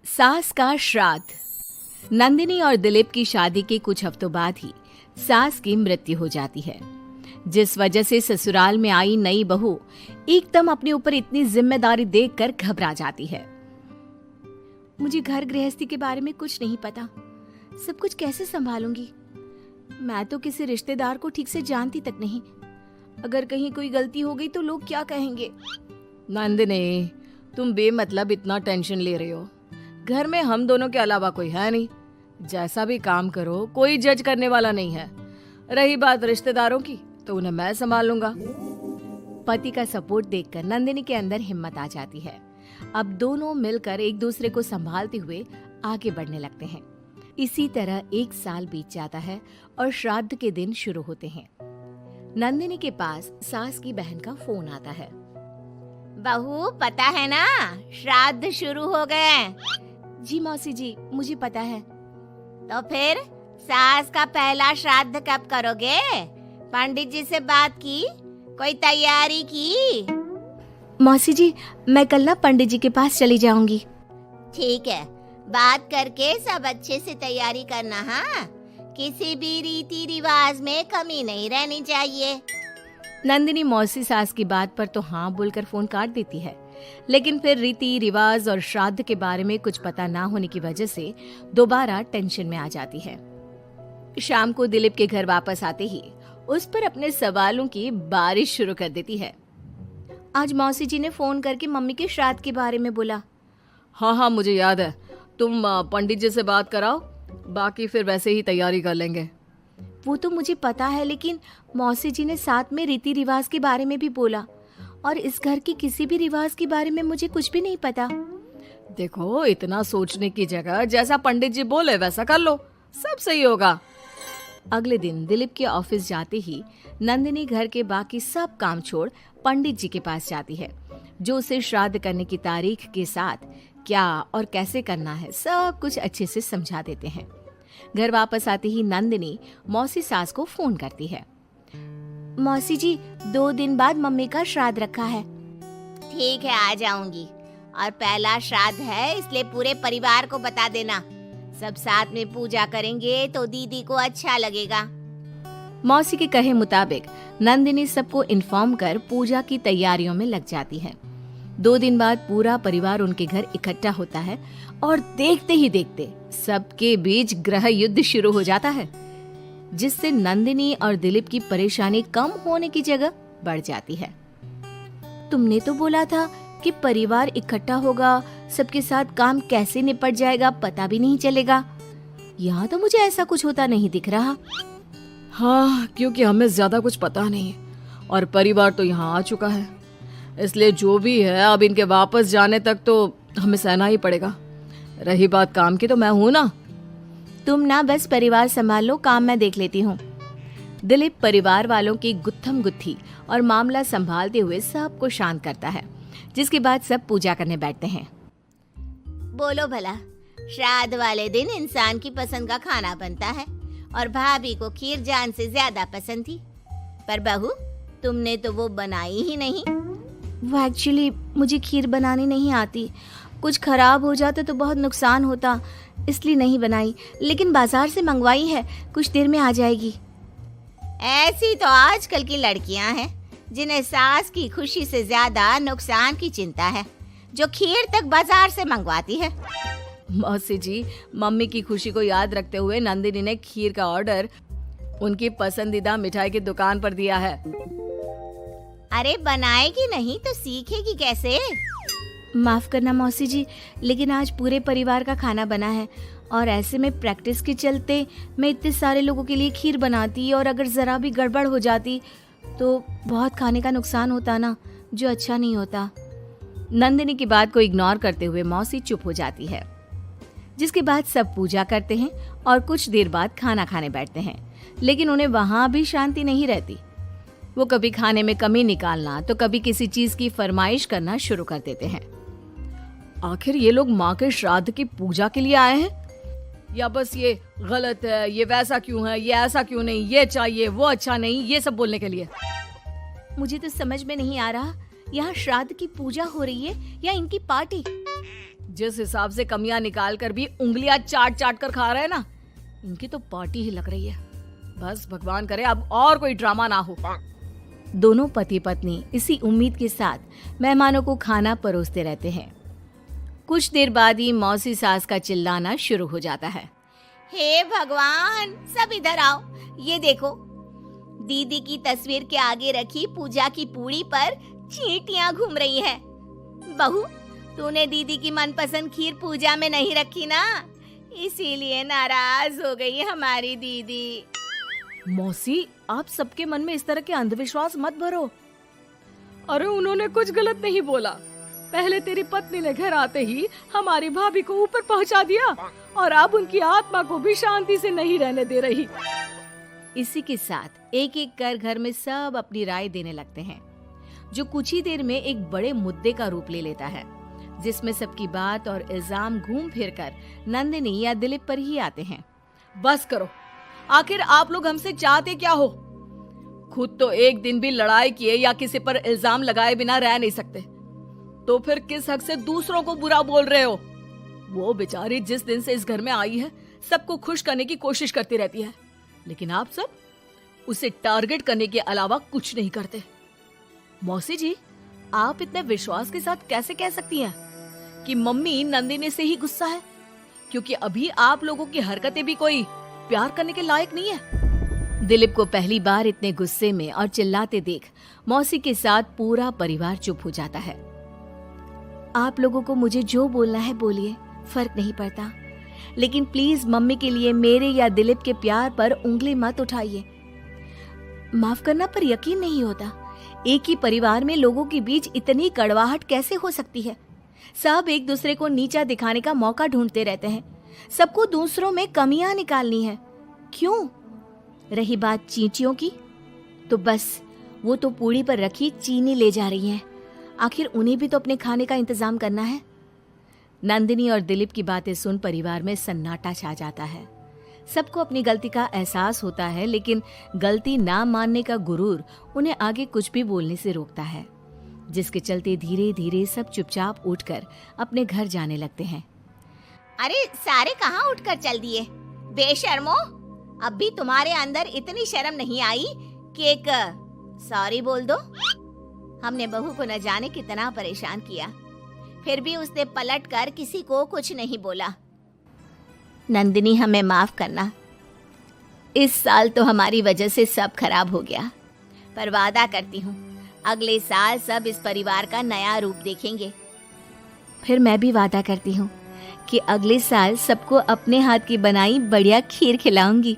सास का श्राद्ध। नंदिनी और दिलीप की शादी के कुछ हफ्तों बाद ही सास की मृत्यु हो जाती है, जिस वजह से ससुराल में आई नई बहू एकदम अपने ऊपर इतनी जिम्मेदारी देखकर घबरा जाती है। मुझे घर गृहस्थी के बारे में कुछ नहीं पता, सब कुछ कैसे संभालूंगी? मैं तो किसी रिश्तेदार को ठीक से जानती तक नहीं। अगर कहीं कोई गलती हो गई तो लोग क्या कहेंगे? नंदिनी, तुम बेमतलब इतना टेंशन ले रही हो। घर में हम दोनों के अलावा कोई है नहीं। जैसा भी काम करो कोई जज करने वाला नहीं है। रही बात रिश्तेदारों की तो उन्हें मैं संभाल लूंगा। पति का सपोर्ट देखकर नंदिनी के अंदर हिम्मत आ जाती है। अब दोनों मिलकर एक दूसरे को संभालते हुए आगे बढ़ने लगते हैं। इसी तरह 1 साल बीत जाता है और श्राद्ध के दिन शुरू होते हैं। नंदिनी के पास सास की बहन का फोन आता है। बहू, पता है ना, श्राद्ध शुरू हो गए। जी मौसी जी, मुझे पता है। तो फिर सास का पहला श्राद्ध कब करोगे? पंडित जी से बात की? कोई तैयारी की? मौसी जी, मैं कल ना पंडित जी के पास चली जाऊंगी। ठीक है, बात करके सब अच्छे से तैयारी करना। हाँ, किसी भी रीति रिवाज में कमी नहीं रहनी चाहिए। नंदिनी मौसी सास की बात पर तो हाँ बोलकर फोन काट देती है, लेकिन फिर रीति रिवाज और श्राद्ध के बारे में कुछ पता ना होने की वजह से दोबारा टेंशन में आ जाती है। शाम को दिलीप के घर वापस आते ही उस पर अपने सवालों की बारिश शुरू कर देती है। आज मौसी जी ने फोन करके मम्मी के श्राद्ध के बारे में बोला। हाँ, मुझे याद है। तुम पंडित जी से बात कराओ, बाकी फिर वैसे ही तैयारी कर लेंगे। वो तो मुझे पता है, लेकिन मौसी जी ने साथ में रीति रिवाज के बारे में भी बोला, और इस घर की किसी भी रिवाज के बारे में मुझे कुछ भी नहीं पता। देखो, इतना सोचने की जगह जैसा पंडित जी बोले वैसा कर लो, सब सही होगा। अगले दिन दिलीप के ऑफिस जाते ही नंदिनी घर के बाकी सब काम छोड़ पंडित जी के पास जाती है, जो उसे श्राद्ध करने की तारीख के साथ क्या और कैसे करना है सब कुछ अच्छे से समझा देते हैं। घर वापस आते ही नंदिनी मौसी सास को फोन करती है। मौसी जी, 2 दिन बाद मम्मी का श्राद्ध रखा है। ठीक है, आ जाऊंगी। और पहला श्राद्ध है, इसलिए पूरे परिवार को बता देना। सब साथ में पूजा करेंगे तो दीदी को अच्छा लगेगा। मौसी के कहे मुताबिक नंदिनी सबको इन्फॉर्म कर पूजा की तैयारियों में लग जाती है। 2 दिन बाद पूरा परिवार उनके घर इकट्ठा होता है और देखते ही देखते सबके बीच गृह युद्ध शुरू हो जाता है, जिससे नंदिनी और दिलीप की परेशानी कम होने की जगह बढ़ जाती है। तुमने तो बोला था कि परिवार इकट्ठा होगा, सबके साथ काम कैसे निपट जाएगा पता भी नहीं चलेगा। यहाँ तो मुझे ऐसा कुछ होता नहीं दिख रहा। हाँ, क्योंकि हमें ज्यादा कुछ पता नहीं है और परिवार तो यहाँ आ चुका है, इसलिए जो भी है अब इनके वापस जाने तक तो हमें सहना ही पड़ेगा। रही बात काम की, तो मैं हूँ ना। तुम ना बस परिवार संभाल लो, काम मैं देख लेती हूँ। दिलीप परिवार वालों की गुत्थम गुत्थी और मामला संभालते हुए सबको शांत करता है, जिसके बाद सब पूजा करने बैठते हैं। बोलो भला, श्राद्ध वाले दिन इंसान की पसंद का खाना बनता है और भाभी को खीर जान से ज्यादा पसंद थी, पर बहू तुमने तो वो बनाई ही नहीं। वो एक्चुअली मुझे खीर बनानी नहीं आती, कुछ खराब हो जाता तो बहुत नुकसान होता, इसलिए नहीं बनाई, लेकिन बाजार से मंगवाई है, कुछ देर में आ जाएगी। ऐसी तो आजकल की लड़कियां हैं जिन्हें सास की खुशी से ज्यादा नुकसान की चिंता है, जो खीर तक बाजार से मंगवाती है। मौसी जी, मम्मी की खुशी को याद रखते हुए नंदिनी ने खीर का ऑर्डर उनकी पसंदीदा मिठाई की दुकान पर दिया है। अरे बनाएगी नहीं तो सीखेगी कैसे? माफ करना मौसी जी, लेकिन आज पूरे परिवार का खाना बना है और ऐसे में प्रैक्टिस के चलते मैं इतने सारे लोगों के लिए खीर बनाती और अगर जरा भी गड़बड़ हो जाती तो बहुत खाने का नुकसान होता ना, जो अच्छा नहीं होता। नंदिनी की बात को इग्नोर करते हुए मौसी चुप हो जाती है, जिसके बाद सब पूजा करते हैं और कुछ देर बाद खाना खाने बैठते हैं, लेकिन उन्हें वहां भी शांति नहीं रहती। वो कभी खाने में कमी निकालना तो कभी किसी चीज की फरमाइश करना शुरू कर देते हैं। आखिर ये लोग माँ के श्राद्ध की पूजा के लिए आए हैं या बस ये गलत है, ये वैसा क्यों है, ये ऐसा क्यों नहीं, ये चाहिए, वो अच्छा नहीं, ये सब बोलने के लिए? मुझे तो समझ में नहीं आ रहा, यहाँ श्राद्ध की पूजा हो रही है या इनकी पार्टी। जिस हिसाब से कमियां निकाल कर भी उंगलियां चाट चाट कर खा रहे हैं ना, इनकी तो पार्टी ही लग रही है। बस भगवान करे अब और कोई ड्रामा ना हो। दोनों पति पत्नी इसी उम्मीद के साथ मेहमानों को खाना परोसते रहते हैं। कुछ देर बाद ही मौसी सास का चिल्लाना शुरू हो जाता है। हे भगवान, सब इधर आओ। ये देखो, दीदी की तस्वीर के आगे रखी पूजा की पूड़ी पर चींटियां घूम रही हैं। बहू, तूने दीदी की मनपसंद खीर पूजा में नहीं रखी ना, इसीलिए नाराज हो गई हमारी दीदी। मौसी, आप सबके मन में इस तरह के अंधविश्वास मत भरो। अरे उन्होंने कुछ गलत नहीं बोला। पहले तेरी पत्नी ने घर आते ही हमारी भाभी को ऊपर पहुंचा दिया और अब उनकी आत्मा को भी शांति से नहीं रहने दे रही। इसी के साथ एक एक कर घर में सब अपनी राय देने लगते हैं, जो कुछ ही देर में एक बड़े मुद्दे का रूप ले लेता है, जिसमें सबकी बात और इल्जाम घूम फिर कर नंदिनी या दिलीप पर ही आते हैं। बस करो, आखिर आप लोग हमसे चाहते क्या हो? खुद तो एक दिन भी लड़ाई किए या किसी पर इल्जाम लगाए बिना रह नहीं सकते, तो फिर किस हक से दूसरों को बुरा बोल रहे हो? वो बेचारी जिस दिन से इस घर में आई है सबको खुश करने की कोशिश करती रहती है, लेकिन आप सब उसे टारगेट करने के अलावा कुछ नहीं करते। मौसी जी, आप इतने विश्वास के साथ कैसे कह सकती हैं कि मम्मी नंदिनी से ही गुस्सा है? क्योंकि अभी आप लोगों की हरकतें भी कोई प्यार करने के लायक नहीं है। दिलीप को पहली बार इतने गुस्से में और चिल्लाते देख मौसी के साथ पूरा परिवार चुप हो जाता है। आप लोगों को मुझे जो बोलना है बोलिए, फर्क नहीं पड़ता, लेकिन प्लीज मम्मी के लिए मेरे या दिलीप के प्यार पर उंगली मत उठाइए। माफ करना, पर यकीन नहीं होता, एक ही परिवार में लोगों के बीच इतनी कड़वाहट कैसे हो सकती है? सब एक दूसरे को नीचा दिखाने का मौका ढूंढते रहते हैं, सबको दूसरों में कमियां निकालनी है। क्यों? रही बात चींटियों की, तो बस वो तो पूड़ी पर रखी चीनी ले जा रही हैं। आखिर उन्हें भी तो अपने खाने का इंतजाम करना है। नंदिनी और दिलीप की बातें सुन परिवार में सन्नाटा छा जाता है। सबको अपनी गलती का एहसास होता है, लेकिन गलती ना मानने का गुरूर उन्हें आगे कुछ भी बोलने से रोकता है, जिसके चलते धीरे धीरे सब चुपचाप उठकर अपने घर जाने लगते हैं। अरे सारे कहाँ उठकर चल दिए? बेशर्मो, अब भी तुम्हारे अंदर इतनी शर्म नहीं आई कि एक सॉरी बोल दो? हमने बहू को न जाने कितना परेशान किया, फिर भी उसने पलट कर किसी को कुछ नहीं बोला। नंदिनी, हमें माफ करना, इस साल तो हमारी वजह से सब खराब हो गया, पर वादा करती हूँ अगले साल सब इस परिवार का नया रूप देखेंगे। फिर मैं भी वादा करती हूँ कि अगले साल सबको अपने हाथ की बनाई बढ़िया खीर खिलाऊंगी।